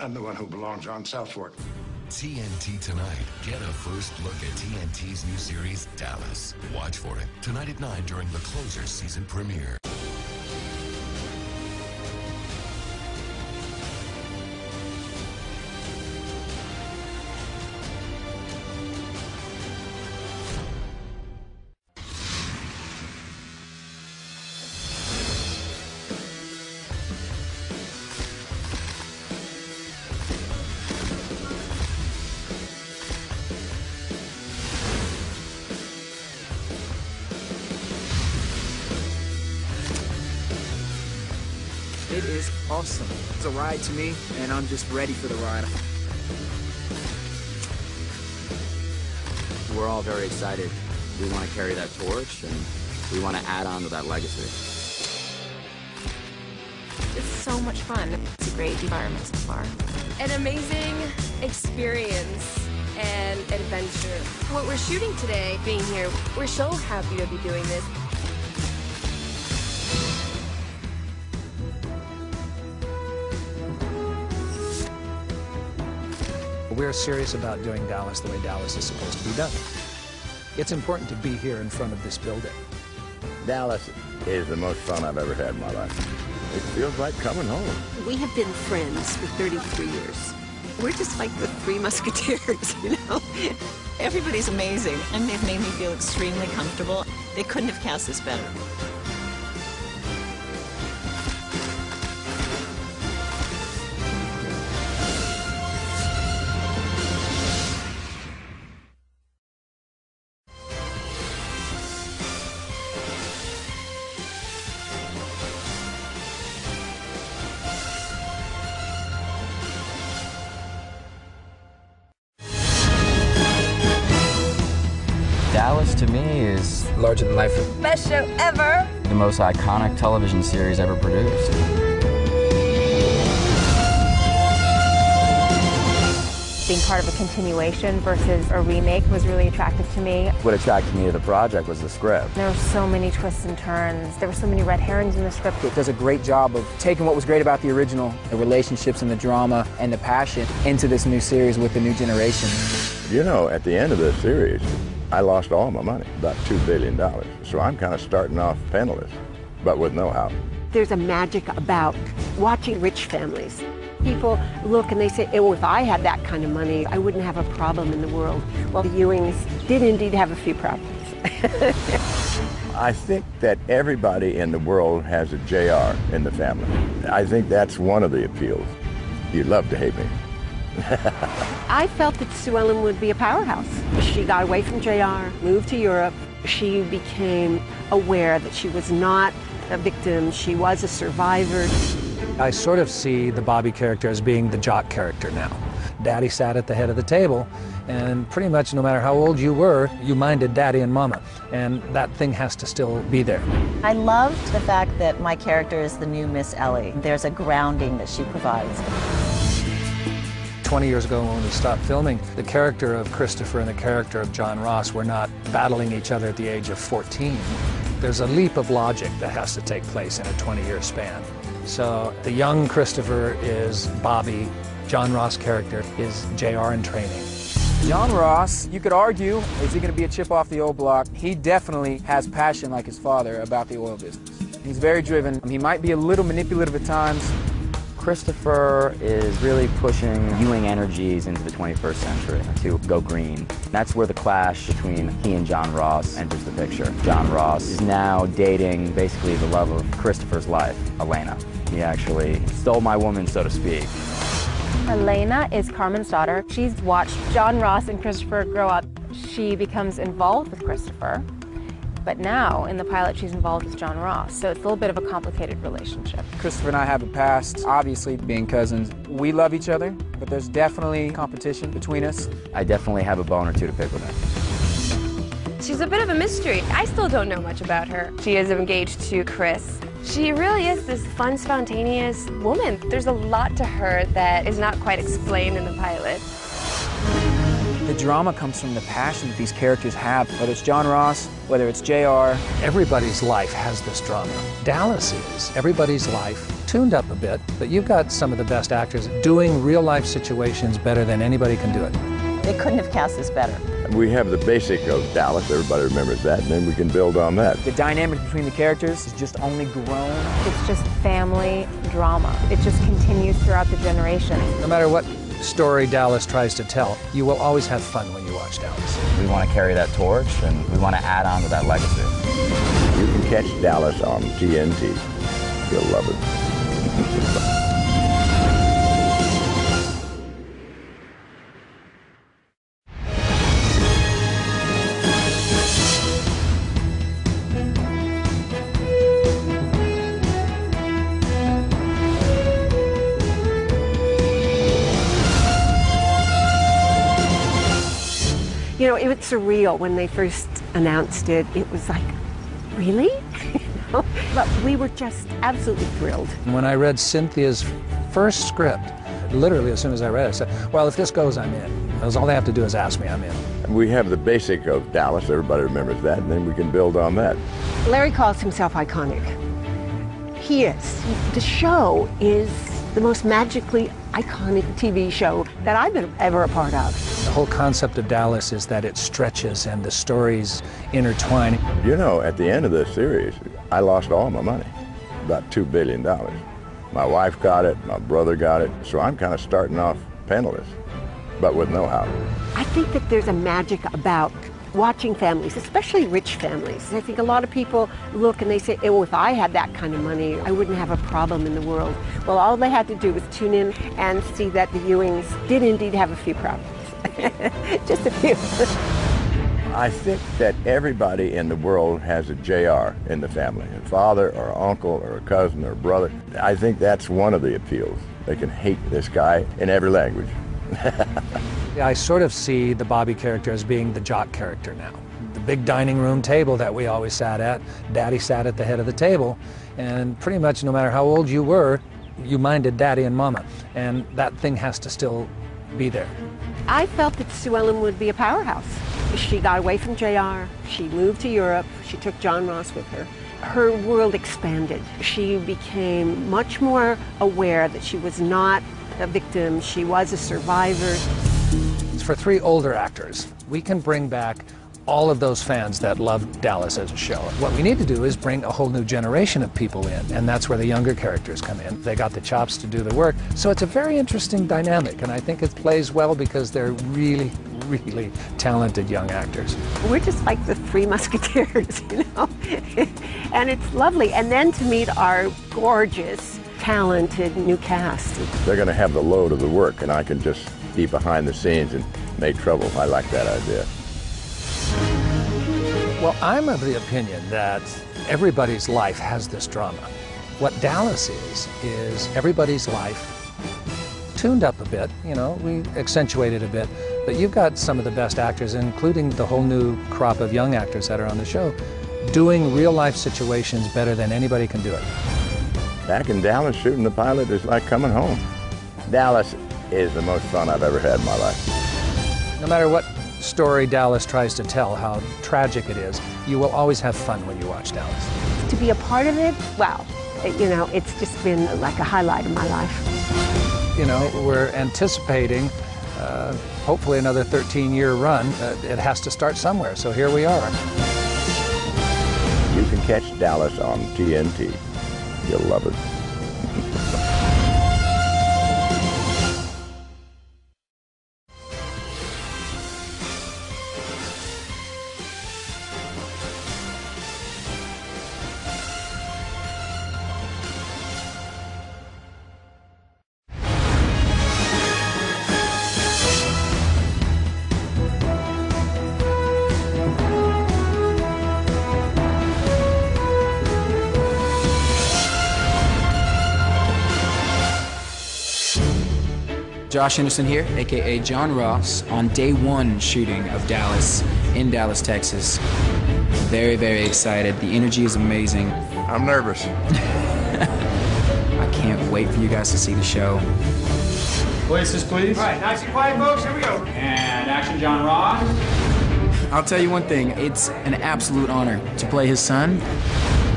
I'm the one who belongs on SouthFork. TNT tonight. Get a first look at TNT's new series, Dallas. Watch for it tonight at 9 during the Closer season premiere. It is awesome. It's a ride to me, and I'm just ready for the ride. We're all very excited. We want to carry that torch, and we want to add on to that legacy. It's so much fun. It's a great environment so far. An amazing experience and adventure. What we're shooting today, being here, we're so happy to be doing this. We're serious about doing Dallas the way Dallas is supposed to be done. It's important to be here in front of this building. Dallas is the most fun I've ever had in my life. It feels like coming home. We have been friends for 33 years. We're just like the Three Musketeers, you know? Everybody's amazing, and they've made me feel extremely comfortable. They couldn't have cast this better. Dallas, to me, is larger than life. Best show ever! The most iconic television series ever produced. Being part of a continuation versus a remake was really attractive to me. What attracted me to the project was the script. There were so many twists and turns. There were so many red herrings in the script. It does a great job of taking what was great about the original, the relationships and the drama and the passion, into this new series with the new generation. You know, at the end of this series, I lost all my money, about $2 billion. So I'm kind of starting off penniless, but with know-how. There's a magic about watching rich families. People look and they say, oh, if I had that kind of money, I wouldn't have a problem in the world. Well, the Ewings did indeed have a few problems. I think that everybody in the world has a JR in the family. I think that's one of the appeals. You love to hate me. I felt that Sue Ellen would be a powerhouse. She got away from JR, moved to Europe. She became aware that she was not a victim, she was a survivor. I sort of see the Bobby character as being the Jock character now. Daddy sat at the head of the table, and pretty much no matter how old you were, you minded Daddy and Mama, and that thing has to still be there. I loved the fact that my character is the new Miss Ellie. There's a grounding that she provides. 20 years ago when we stopped filming, the character of Christopher and the character of John Ross were not battling each other at the age of 14. There's a leap of logic that has to take place in a 20-year span. So the young Christopher is Bobby, John Ross' character is JR in training. John Ross, you could argue, is he going to be a chip off the old block? He definitely has passion like his father about the oil business. He's very driven. He might be a little manipulative at times. Christopher is really pushing Ewing energies into the 21st century to go green. That's where the clash between he and John Ross enters the picture. John Ross is now dating basically the love of Christopher's life, Elena. He actually stole my woman, so to speak. Elena is Carmen's daughter. She's watched John Ross and Christopher grow up. She becomes involved with Christopher, but now in the pilot she's involved with John Ross, so it's a little bit of a complicated relationship. Christopher and I have a past, obviously being cousins. We love each other, but there's definitely competition between us. I definitely have a bone or two to pick with her. She's a bit of a mystery. I still don't know much about her. She is engaged to Chris. She really is this fun, spontaneous woman. There's a lot to her that is not quite explained in the pilot. The drama comes from the passion that these characters have, whether it's John Ross, whether it's JR. Everybody's life has this drama. Dallas is. Everybody's life tuned up a bit, but you've got some of the best actors doing real-life situations better than anybody can do it. They couldn't have cast this better. We have the basic of Dallas, everybody remembers that, and then we can build on that. The dynamic between the characters has just only grown. It's just family drama. It just continues throughout the generations. No matter what story Dallas tries to tell, you will always have fun when you watch Dallas. We want to carry that torch, and we want to add on to that legacy. You can catch Dallas on TNT. You'll love it. You know, it was surreal when they first announced it. It was like, really? But we were just absolutely thrilled. When I read Cynthia's first script, literally as soon as I read it, I said, well, if this goes, I'm in. Because all they have to do is ask me, I'm in. We have the basic of Dallas, everybody remembers that, and then we can build on that. Larry calls himself iconic. He is. The show is the most magically iconic TV show that I've been ever a part of. The whole concept of Dallas is that it stretches and the stories intertwine. You know, at the end of this series, I lost all my money, about $2 billion. My wife got it, my brother got it, so I'm kind of starting off penniless, but with know-how. I think that there's a magic about watching families, especially rich families. I think a lot of people look and they say, oh, if I had that kind of money, I wouldn't have a problem in the world. Well, all they had to do was tune in and see that the Ewings did indeed have a few problems. Just a few. I think that everybody in the world has a JR in the family, a father or an uncle or a cousin or a brother. I think that's one of the appeals. They can hate this guy in every language. I sort of see the Bobby character as being the Jock character now. The big dining room table that we always sat at, Daddy sat at the head of the table, and pretty much no matter how old you were, you minded Daddy and Mama, and that thing has to still be there. I felt that Sue Ellen would be a powerhouse. She got away from JR, she moved to Europe, she took John Ross with her. Her world expanded. She became much more aware that she was not a victim, she was a survivor. For three older actors, we can bring back all of those fans that loved Dallas as a show. What we need to do is bring a whole new generation of people in, and that's where the younger characters come in. They got the chops to do the work. So it's a very interesting dynamic, and I think it plays well because they're really, really talented young actors. We're just like the Three Musketeers, you know? And it's lovely. And then to meet our gorgeous, talented new cast. They're going to have the load of the work, and I can just be behind the scenes and make trouble. I like that idea. Well, I'm of the opinion that everybody's life has this drama. What Dallas is everybody's life tuned up a bit, you know, we accentuate it a bit, but you've got some of the best actors, including the whole new crop of young actors that are on the show, doing real-life situations better than anybody can do it. Back in Dallas, shooting the pilot is like coming home. Dallas is the most fun I've ever had in my life. No matter what story Dallas tries to tell, how tragic it is, you will always have fun when you watch Dallas. To be a part of it, wow, you know, it's just been like a highlight of my life. You know, we're anticipating hopefully another 13-year run. It has to start somewhere, so here we are. You can catch Dallas on TNT. You'll love it. Josh Henderson here, aka John Ross, on day one shooting of Dallas in Dallas, Texas. Very, very excited. The energy is amazing. I'm nervous. I can't wait for you guys to see the show. Places, please. All right, nice and quiet, folks. Here we go. And action, John Ross. I'll tell you one thing, it's an absolute honor to play his son.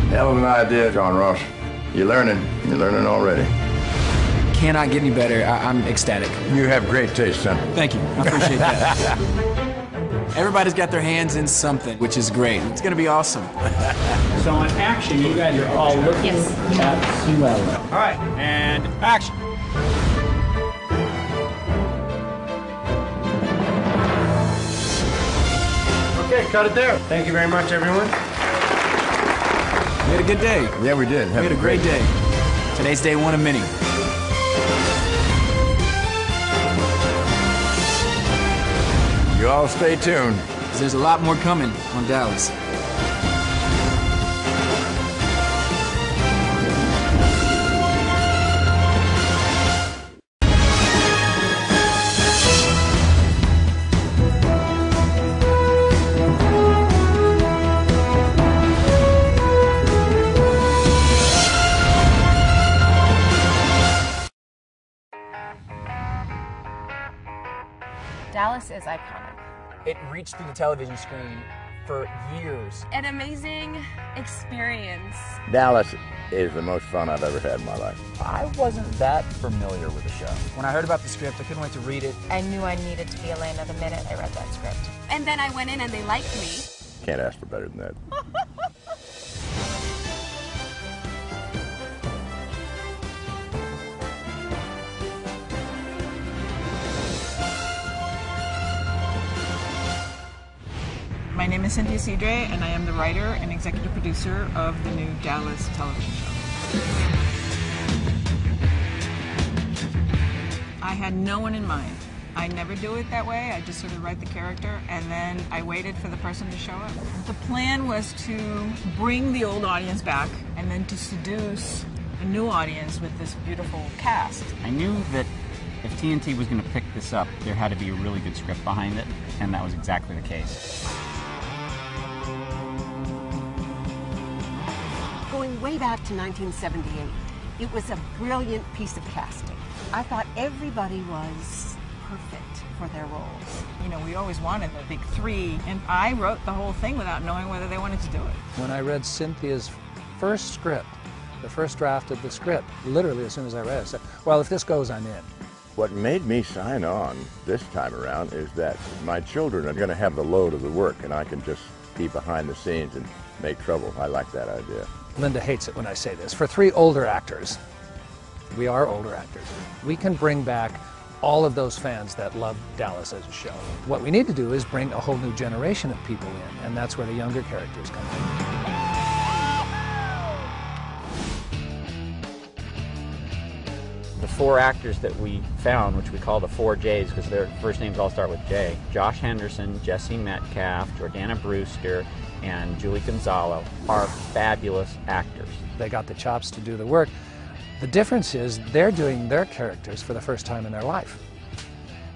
Hell of an idea, John Ross. You're learning already. Cannot get any better. I'm ecstatic. You have great taste, son. Thank you. I appreciate that. Everybody's got their hands in something, which is great. It's going to be awesome. So on action, you guys are all looking at Sue Ellen. All right, and action. Okay, cut it there. Thank you very much, everyone. We had a good day. Yeah, we did. We had a great day. Today's day one of many. You all stay tuned. There's a lot more coming on Dallas. Dallas is iconic. It reached through the television screen for years. An amazing experience. Dallas is the most fun I've ever had in my life. I wasn't that familiar with the show. When I heard about the script, I couldn't wait to read it. I knew I needed to be Elena the minute I read that script. And then I went in and they liked me. Can't ask for better than that. My name is Cynthia Cedre, and I am the writer and executive producer of the new Dallas television show. I had no one in mind. I never do it that way. I just sort of write the character, and then I waited for the person to show up. The plan was to bring the old audience back, and then to seduce a new audience with this beautiful cast. I knew that if TNT was going to pick this up, there had to be a really good script behind it, and that was exactly the case. Going way back to 1978, it was a brilliant piece of casting. I thought everybody was perfect for their roles. You know, we always wanted the big three, and I wrote the whole thing without knowing whether they wanted to do it. When I read Cynthia's first script, the first draft of the script, literally as soon as I read it, I said, well, if this goes, I'm in. What made me sign on this time around is that my children are going to have the load of the work, and I can just be behind the scenes and make trouble. I like that idea. Linda hates it when I say this. For three older actors, we are older actors, we can bring back all of those fans that love Dallas as a show. What we need to do is bring a whole new generation of people in, and that's where the younger characters come in. The four actors that we found, which we call the 4 J's because their first names all start with J, Josh Henderson, Jesse Metcalfe, Jordana Brewster, and Julie Gonzalo, are fabulous actors. They got the chops to do the work. The difference is they're doing their characters for the first time in their life.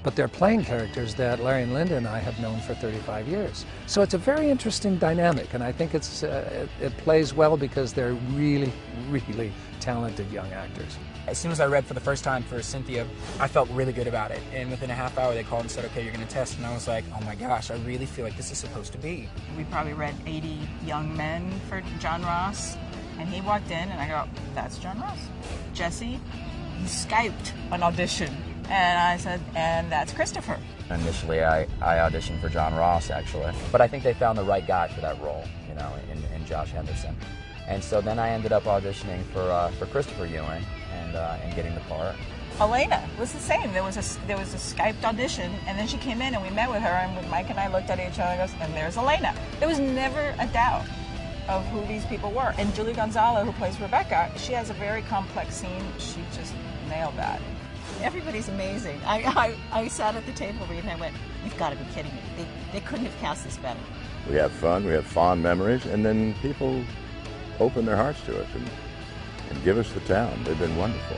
But they're playing characters that Larry and Linda and I have known for 35 years. So it's a very interesting dynamic, and I think it's, it plays well because they're really, really talented young actors. As soon as I read for the first time for Cynthia, I felt really good about it. And within a half hour, they called and said, okay, you're going to test. And I was like, oh my gosh, I really feel like this is supposed to be. We probably read 80 young men for John Ross, and he walked in, and I go, that's John Ross. Jesse, he Skyped an audition, and I said, and that's Christopher. Initially, I auditioned for John Ross, actually. But I think they found the right guy for that role, you know, in Josh Henderson. And so then I ended up auditioning for Christopher Ewing and getting the part. Elena was the same. There was a Skyped audition, and then she came in, and we met with her, and Mike and I looked at each other and goes, and there's Elena. There was never a doubt of who these people were. And Julie Gonzalo, who plays Rebecca, she has a very complex scene. She just nailed that. Everybody's amazing. I sat at the table reading, and I went, you've got to be kidding me. They couldn't have cast this better. We have fun, we have fond memories, and then people open their hearts to us and give us the town. They've been wonderful.